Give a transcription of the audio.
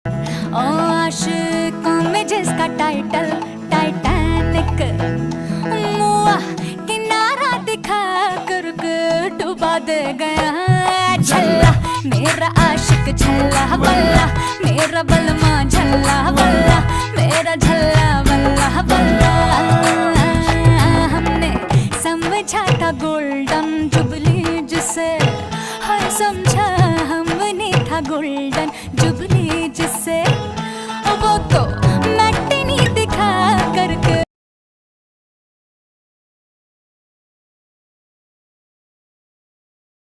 ओ आशिकों में जिसका title Titanic, मुआ किनारा दिखा कर डुबा दे गया। झल्ला मेरा आशिक झल्ला वल्ला, मेरा बलमा झल्ला वल्ला, मेरा झल्ला वल्ला वल्ला। हमने समझा था गोल्डन जुबली जिसे, हर समझा हमने था गोल्डन